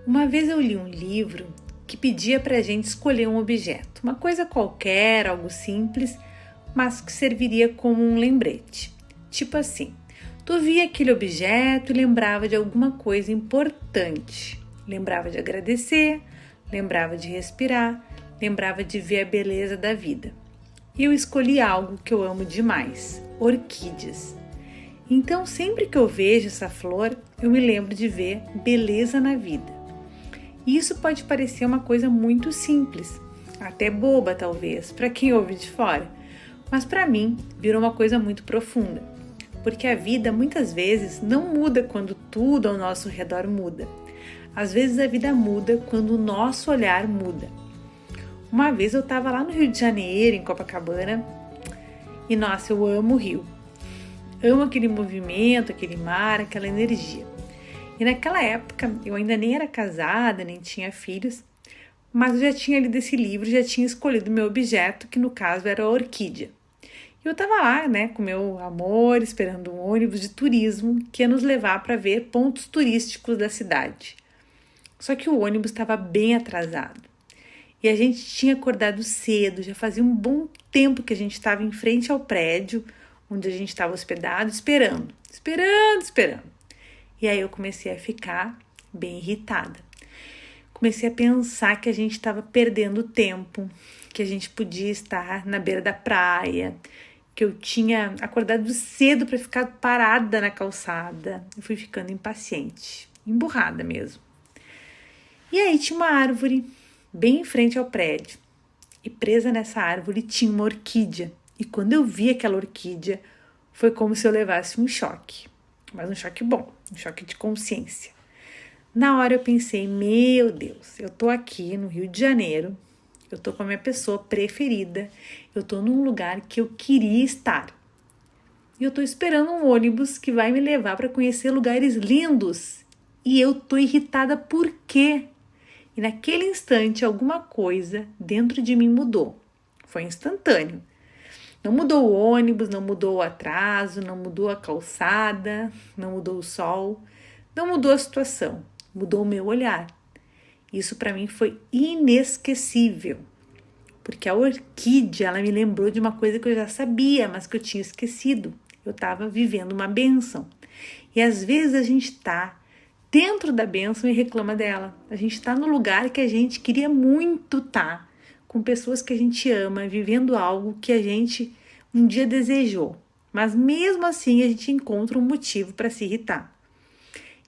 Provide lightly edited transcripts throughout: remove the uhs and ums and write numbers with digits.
Uma vez eu li um livro que pedia para a gente escolher um objeto, uma coisa qualquer, algo simples, mas que serviria como um lembrete. Tipo assim, tu via aquele objeto e lembrava de alguma coisa importante. Lembrava de agradecer, lembrava de respirar, lembrava de ver a beleza da vida. E eu escolhi algo que eu amo demais, orquídeas. Então, sempre que eu vejo essa flor, eu me lembro de ver beleza na vida. E isso pode parecer uma coisa muito simples, até boba talvez, para quem ouve de fora. Mas para mim, virou uma coisa muito profunda. Porque a vida muitas vezes não muda quando tudo ao nosso redor muda. Às vezes a vida muda quando o nosso olhar muda. Uma vez eu estava lá no Rio de Janeiro, em Copacabana, e nossa, eu amo o Rio. Amo aquele movimento, aquele mar, aquela energia. E naquela época eu ainda nem era casada, nem tinha filhos, mas eu já tinha lido esse livro, já tinha escolhido meu objeto, que no caso era a orquídea. E eu estava lá, com meu amor, esperando um ônibus de turismo que ia nos levar para ver pontos turísticos da cidade. Só que o ônibus estava bem atrasado. E a gente tinha acordado cedo, já fazia um bom tempo que a gente estava em frente ao prédio onde a gente estava hospedado, esperando. E aí eu comecei a ficar bem irritada. Comecei a pensar que a gente estava perdendo tempo, que a gente podia estar na beira da praia, que eu tinha acordado cedo para ficar parada na calçada. Eu fui ficando impaciente, emburrada mesmo. E aí tinha uma árvore bem em frente ao prédio. E presa nessa árvore tinha uma orquídea. E quando eu vi aquela orquídea, foi como se eu levasse um choque. Mas um choque bom, um choque de consciência. Na hora eu pensei, meu Deus, eu tô aqui no Rio de Janeiro, eu tô com a minha pessoa preferida, eu tô num lugar que eu queria estar. E eu tô esperando um ônibus que vai me levar para conhecer lugares lindos. E eu tô irritada por quê? E naquele instante alguma coisa dentro de mim mudou. Foi instantâneo. Não mudou o ônibus, não mudou o atraso, não mudou a calçada, não mudou o sol, não mudou a situação, mudou o meu olhar. Isso para mim foi inesquecível, porque a orquídea, ela me lembrou de uma coisa que eu já sabia, mas que eu tinha esquecido. Eu estava vivendo uma bênção. E às vezes a gente está dentro da bênção e reclama dela. A gente está no lugar que a gente queria muito estar, com pessoas que a gente ama, vivendo algo que a gente um dia desejou. Mas mesmo assim a gente encontra um motivo para se irritar.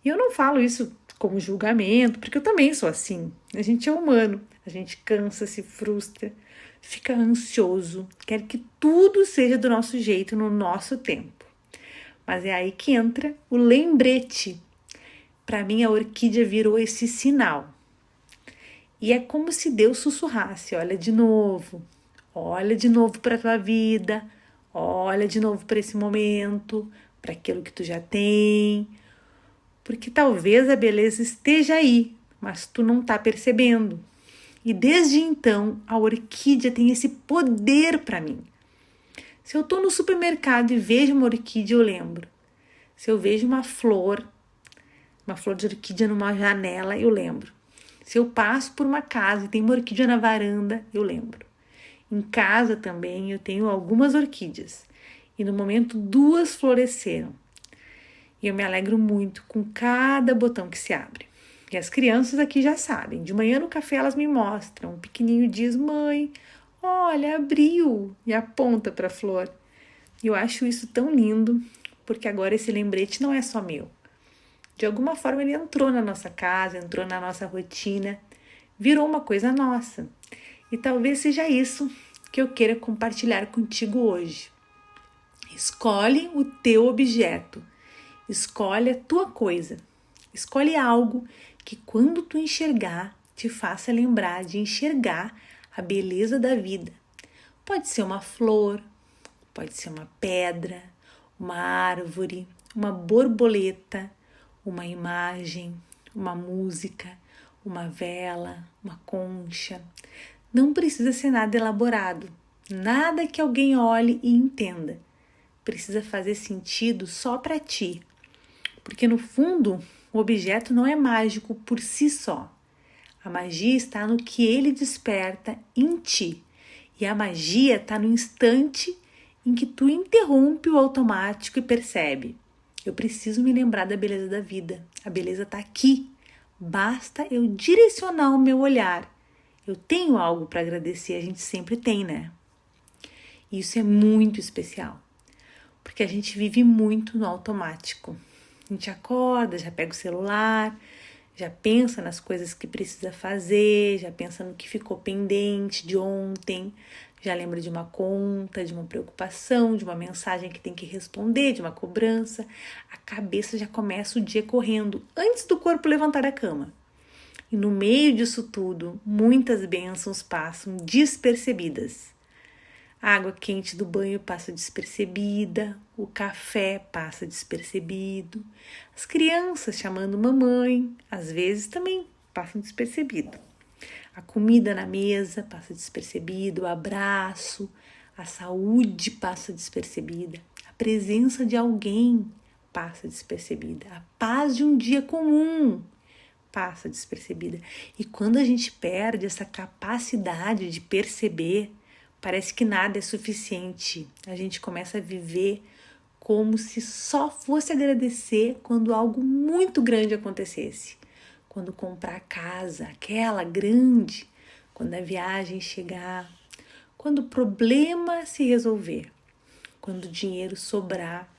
E eu não falo isso como julgamento, porque eu também sou assim. A gente é humano, a gente cansa, se frustra, fica ansioso, quer que tudo seja do nosso jeito, no nosso tempo. Mas é aí que entra o lembrete. Para mim a orquídea virou esse sinal. E é como se Deus sussurrasse, olha de novo para a tua vida, olha de novo para esse momento, para aquilo que tu já tem, porque talvez a beleza esteja aí, mas tu não está percebendo. E desde então a orquídea tem esse poder para mim. Se eu estou no supermercado e vejo uma orquídea, eu lembro. Se eu vejo uma flor de orquídea numa janela, eu lembro. Se eu passo por uma casa e tem uma orquídea na varanda, eu lembro. Em casa também eu tenho algumas orquídeas. E no momento 2 floresceram. E eu me alegro muito com cada botão que se abre. E as crianças aqui já sabem. De manhã no café elas me mostram. O pequenininho diz, mãe, olha, abriu. E aponta para a flor. E eu acho isso tão lindo, porque agora esse lembrete não é só meu. De alguma forma ele entrou na nossa casa, entrou na nossa rotina, virou uma coisa nossa. E talvez seja isso que eu queira compartilhar contigo hoje. Escolhe o teu objeto, escolhe a tua coisa, escolhe algo que quando tu enxergar, te faça lembrar de enxergar a beleza da vida. Pode ser uma flor, pode ser uma pedra, uma árvore, uma borboleta, uma imagem, uma música, uma vela, uma concha. Não precisa ser nada elaborado, nada que alguém olhe e entenda. Precisa fazer sentido só para ti. Porque no fundo, O objeto não é mágico por si só. A magia está no que ele desperta em ti. E a magia está no instante em que tu interrompe o automático e percebe: eu preciso me lembrar da beleza da vida. A beleza está aqui. Basta eu direcionar o meu olhar. Eu tenho algo para agradecer, a gente sempre tem, né? E isso é muito especial, porque a gente vive muito no automático. A gente acorda, já pega o celular, já pensa nas coisas que precisa fazer, já pensa no que ficou pendente de ontem, já lembra de uma conta, de uma preocupação, de uma mensagem que tem que responder, de uma cobrança. A cabeça já começa o dia correndo antes do corpo levantar da cama. E no meio disso tudo, muitas bênçãos passam despercebidas. A água quente do banho passa despercebida, o café passa despercebido, as crianças chamando mamãe, às vezes também passam despercebido. A comida na mesa passa despercebido, o abraço, a saúde passa despercebida, a presença de alguém passa despercebida, a paz de um dia comum passa despercebida. E quando a gente perde essa capacidade de perceber, parece que nada é suficiente. A gente começa a viver como se só fosse agradecer quando algo muito grande acontecesse. Quando comprar a casa, aquela grande, quando a viagem chegar, quando o problema se resolver, quando o dinheiro sobrar,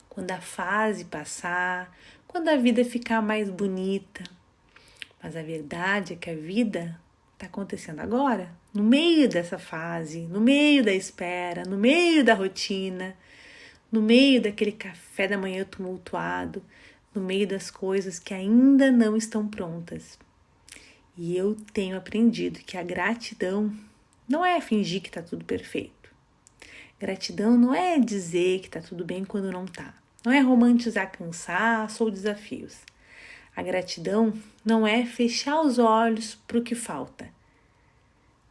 quando a fase passar, quando a vida ficar mais bonita. Mas a verdade é que a vida está acontecendo agora, no meio dessa fase, no meio da espera, no meio da rotina, no meio daquele café da manhã tumultuado, no meio das coisas que ainda não estão prontas. E eu tenho aprendido que a gratidão não é fingir que está tudo perfeito. Gratidão não é dizer que está tudo bem quando não está. Não é romantizar cansaço ou desafios. A gratidão não é fechar os olhos para o que falta.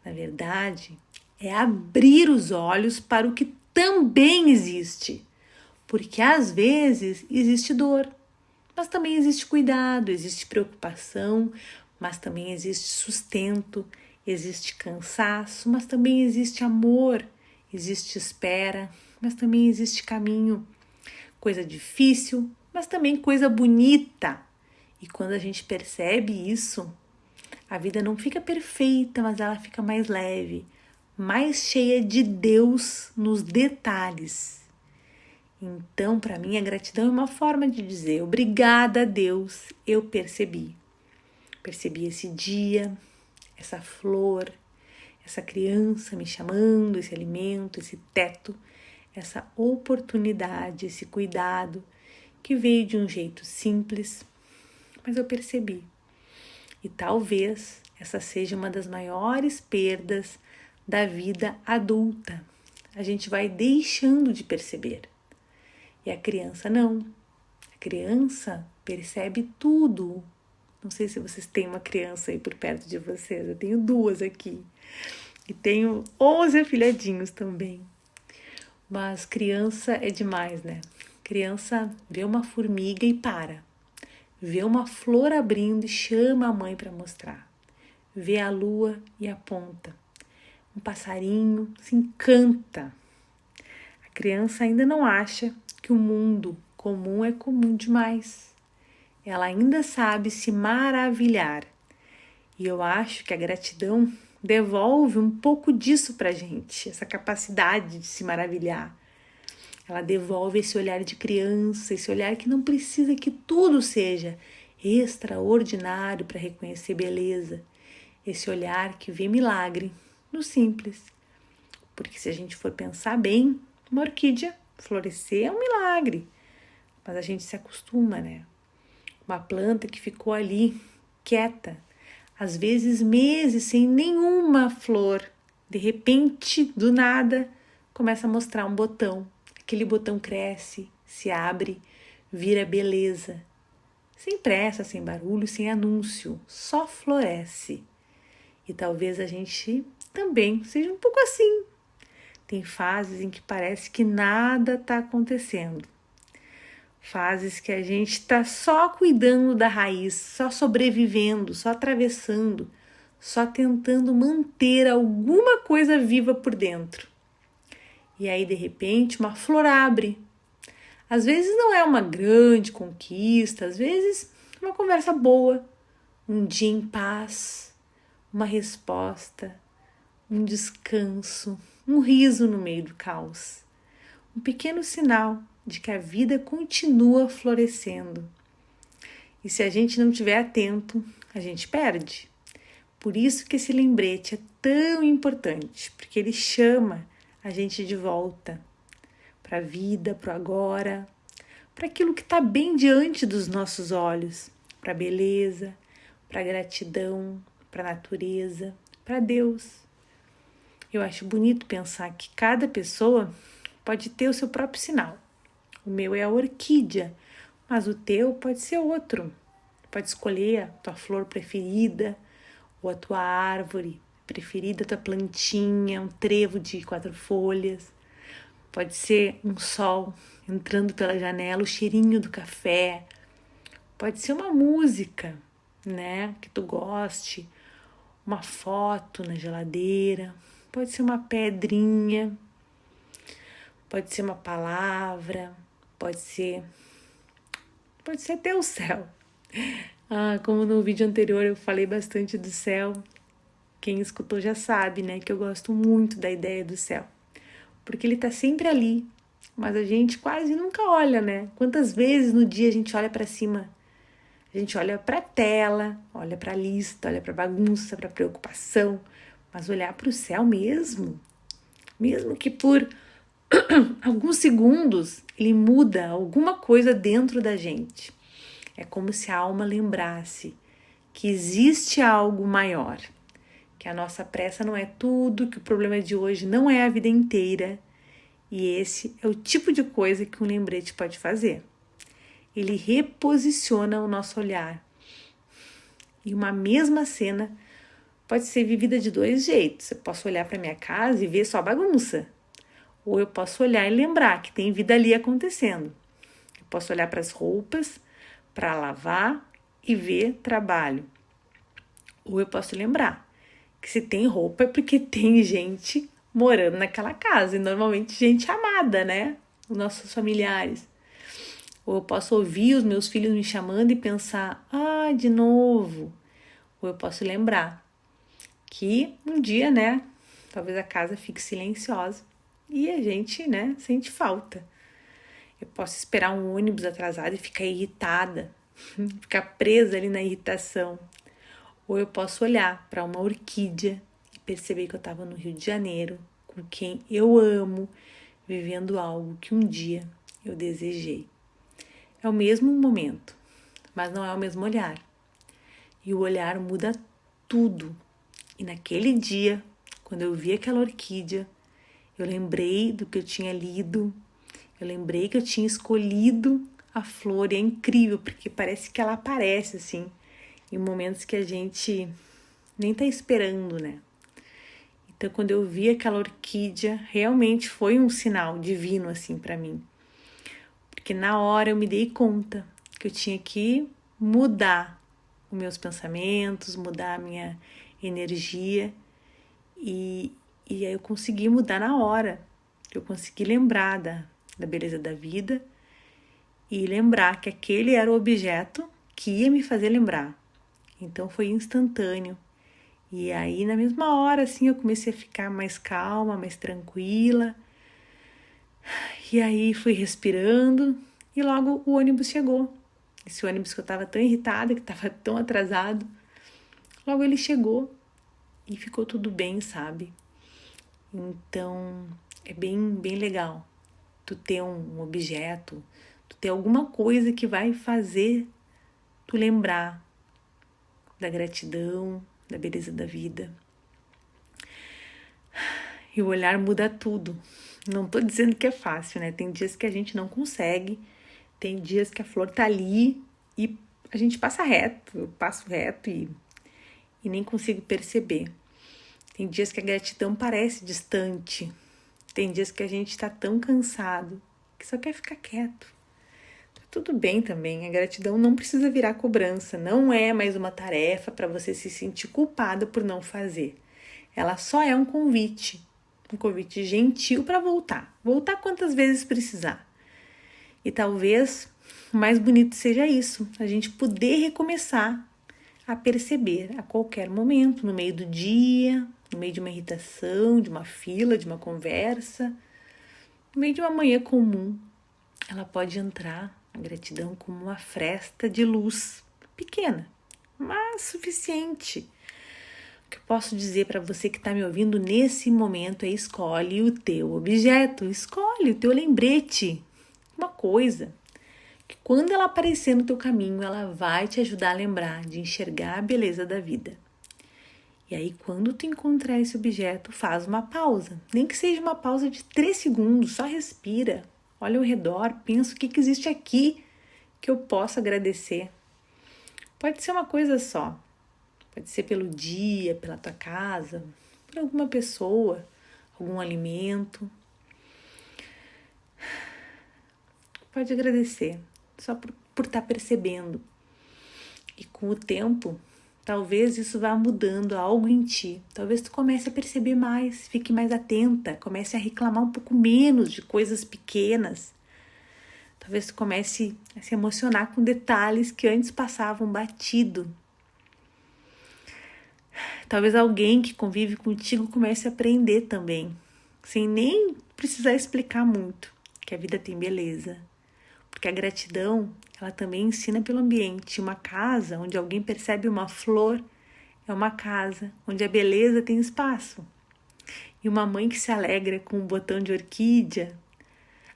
Na verdade, é abrir os olhos para o que também existe. Porque às vezes existe dor, mas também existe cuidado, existe preocupação, mas também existe sustento, existe cansaço, mas também existe amor, existe espera, mas também existe caminho. Coisa difícil, mas também coisa bonita. E quando a gente percebe isso, a vida não fica perfeita, mas ela fica mais leve, mais cheia de Deus nos detalhes. Então, para mim, a gratidão é uma forma de dizer: obrigada a Deus, eu percebi. Percebi esse dia, essa flor, essa criança me chamando, esse alimento, esse teto, essa oportunidade, esse cuidado que veio de um jeito simples, mas eu percebi. E talvez essa seja uma das maiores perdas da vida adulta. A gente vai deixando de perceber. E a criança não. A criança percebe tudo. Não sei se vocês têm uma criança aí por perto de vocês. Eu tenho 2 aqui. E tenho 11 afilhadinhos também. Mas criança é demais, né? Criança vê uma formiga e para. Vê uma flor abrindo e chama a mãe para mostrar. Vê a lua e aponta. Um passarinho se encanta. A criança ainda não acha que o mundo comum é comum demais. Ela ainda sabe se maravilhar. E eu acho que a gratidão devolve um pouco disso pra gente, essa capacidade de se maravilhar. Ela devolve esse olhar de criança, esse olhar que não precisa que tudo seja extraordinário para reconhecer beleza. Esse olhar que vê milagre no simples. Porque se a gente for pensar bem, uma orquídea florescer é um milagre. Mas a gente se acostuma, né? Uma planta que ficou ali, quieta, às vezes meses sem nenhuma flor, de repente, do nada, começa a mostrar um botão. Aquele botão cresce, se abre, vira beleza. Sem pressa, sem barulho, sem anúncio, só floresce. E talvez a gente também seja um pouco assim. Tem fases em que parece que nada está acontecendo. fases que a gente está só cuidando da raiz, só sobrevivendo, só atravessando, só tentando manter alguma coisa viva por dentro. E aí, de repente, uma flor abre. Às vezes não é uma grande conquista, às vezes uma conversa boa, um dia em paz, uma resposta, um descanso, um riso no meio do caos. Um pequeno sinal de que a vida continua florescendo. E se a gente não estiver atento, a gente perde. Por isso que esse lembrete é tão importante, porque ele chama a gente de volta para a vida, para o agora, para aquilo que está bem diante dos nossos olhos, para a beleza, para a gratidão, para a natureza, para Deus. Eu acho bonito pensar que cada pessoa pode ter o seu próprio sinal. O meu é a orquídea, mas o teu pode ser outro. Pode escolher a tua flor preferida, ou a tua árvore preferida, a tua plantinha, um trevo de 4 folhas. Pode ser um sol entrando pela janela, o cheirinho do café. Pode ser uma música, né, que tu goste, uma foto na geladeira. Pode ser uma pedrinha, pode ser uma palavra, pode ser até o céu. Como no vídeo anterior eu falei bastante do céu, quem escutou já sabe, né, que eu gosto muito da ideia do céu, porque ele tá sempre ali, mas a gente quase nunca olha, né? Quantas vezes no dia a gente olha para cima? A gente olha para a tela, olha para a lista, olha para a bagunça, para a preocupação, mas olhar para o céu mesmo que por alguns segundos ele muda alguma coisa dentro da gente. É como se a alma lembrasse que existe algo maior, que a nossa pressa não é tudo, que o problema de hoje não é a vida inteira. E esse é o tipo de coisa que um lembrete pode fazer. Ele reposiciona o nosso olhar. E uma mesma cena pode ser vivida de 2 jeitos. Eu posso olhar para minha casa e ver só bagunça. Ou eu posso olhar e lembrar que tem vida ali acontecendo. Eu posso olhar para as roupas, para lavar e ver trabalho. Ou eu posso lembrar que se tem roupa é porque tem gente morando naquela casa. E normalmente gente amada, né? Os nossos familiares. Ou eu posso ouvir os meus filhos me chamando e pensar, de novo. Ou eu posso lembrar que um dia, né, talvez a casa fique silenciosa e a gente, né, sente falta. Eu posso esperar um ônibus atrasado e ficar irritada, ficar presa ali na irritação. Ou eu posso olhar para uma orquídea e perceber que eu estava no Rio de Janeiro, com quem eu amo, vivendo algo que um dia eu desejei. É o mesmo momento, mas não é o mesmo olhar. E o olhar muda tudo. E naquele dia, quando eu vi aquela orquídea, eu lembrei do que eu tinha lido, eu lembrei que eu tinha escolhido a flor, e é incrível, porque parece que ela aparece, assim, em momentos que a gente nem tá esperando, né? Então, quando eu vi aquela orquídea, realmente foi um sinal divino, assim, para mim. Porque na hora eu me dei conta que eu tinha que mudar os meus pensamentos, mudar a minha energia, e aí eu consegui mudar na hora. Eu consegui lembrar da beleza da vida e lembrar que aquele era o objeto que ia me fazer lembrar. Então foi instantâneo. E aí na mesma hora, assim, eu comecei a ficar mais calma, mais tranquila. E aí fui respirando e logo o ônibus chegou. Esse ônibus que eu estava tão irritada, que estava tão atrasado, logo ele chegou e ficou tudo bem, sabe? Então é bem legal tu ter um objeto, tu ter alguma coisa que vai fazer tu lembrar da gratidão, da beleza da vida. E o olhar muda tudo. Não tô dizendo que é fácil, né? Tem dias que a gente não consegue, tem dias que a flor tá ali e a gente passa reto, eu passo reto e nem consigo perceber. Tem dias que a gratidão parece distante, tem dias que a gente tá tão cansado que só quer ficar quieto. Tá tudo bem também. A gratidão não precisa virar cobrança, não é mais uma tarefa para você se sentir culpada por não fazer. Ela só é um convite gentil para voltar. Voltar quantas vezes precisar. E talvez o mais bonito seja isso, a gente poder recomeçar a perceber a qualquer momento, no meio do dia, no meio de uma irritação, de uma fila, de uma conversa, no meio de uma manhã comum. Ela pode entrar, a gratidão, como uma fresta de luz, pequena, mas suficiente. O que eu posso dizer para você que está me ouvindo nesse momento é: escolhe o teu objeto, escolhe o teu lembrete, uma coisa que quando ela aparecer no teu caminho, ela vai te ajudar a lembrar de enxergar a beleza da vida. E aí, quando tu encontrar esse objeto, faz uma pausa, nem que seja uma pausa de 3 segundos, só respira, olha ao redor, pensa o que existe aqui que eu possa agradecer. Pode ser uma coisa só, pode ser pelo dia, pela tua casa, por alguma pessoa, algum alimento. Pode agradecer, só por estar percebendo. E com o tempo, talvez isso vá mudando algo em ti. Talvez tu comece a perceber mais, fique mais atenta, comece a reclamar um pouco menos de coisas pequenas. Talvez tu comece a se emocionar com detalhes que antes passavam batido. Talvez alguém que convive contigo comece a aprender também, sem nem precisar explicar muito, que a vida tem beleza. Porque a gratidão, ela também ensina pelo ambiente. Uma casa onde alguém percebe uma flor é uma casa onde a beleza tem espaço. E uma mãe que se alegra com um botão de orquídea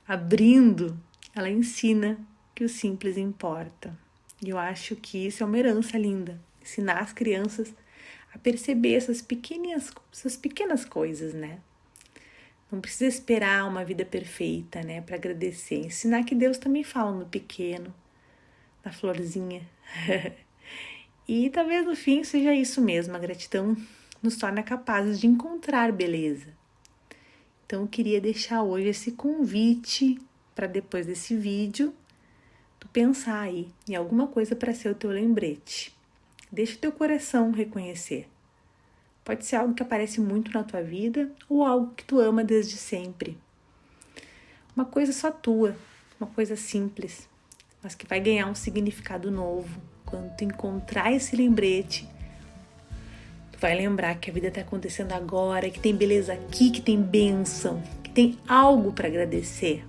abrindo, ela ensina que o simples importa. E eu acho que isso é uma herança linda. Ensinar as crianças a perceber essas pequenas coisas, né? Não precisa esperar uma vida perfeita, né, para agradecer. Ensinar que Deus também fala no pequeno, na florzinha. E talvez no fim seja isso mesmo, a gratidão nos torna capazes de encontrar beleza. Então eu queria deixar hoje esse convite para depois desse vídeo, tu pensar aí em alguma coisa para ser o teu lembrete. Deixa o teu coração reconhecer. Pode ser algo que aparece muito na tua vida ou algo que tu ama desde sempre. Uma coisa só tua, uma coisa simples, mas que vai ganhar um significado novo. Quando tu encontrar esse lembrete, tu vai lembrar que a vida está acontecendo agora, que tem beleza aqui, que tem bênção, que tem algo para agradecer.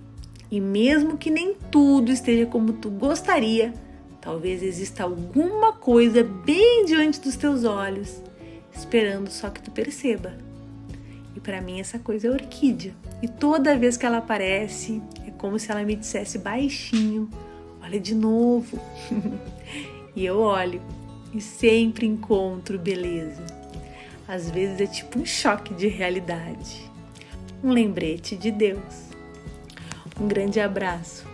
E mesmo que nem tudo esteja como tu gostaria, talvez exista alguma coisa bem diante dos teus olhos, esperando só que tu perceba. E para mim essa coisa é a orquídea. E toda vez que ela aparece, é como se ela me dissesse baixinho: olha de novo. E eu olho e sempre encontro beleza. Às vezes é tipo um choque de realidade. Um lembrete de Deus. Um grande abraço.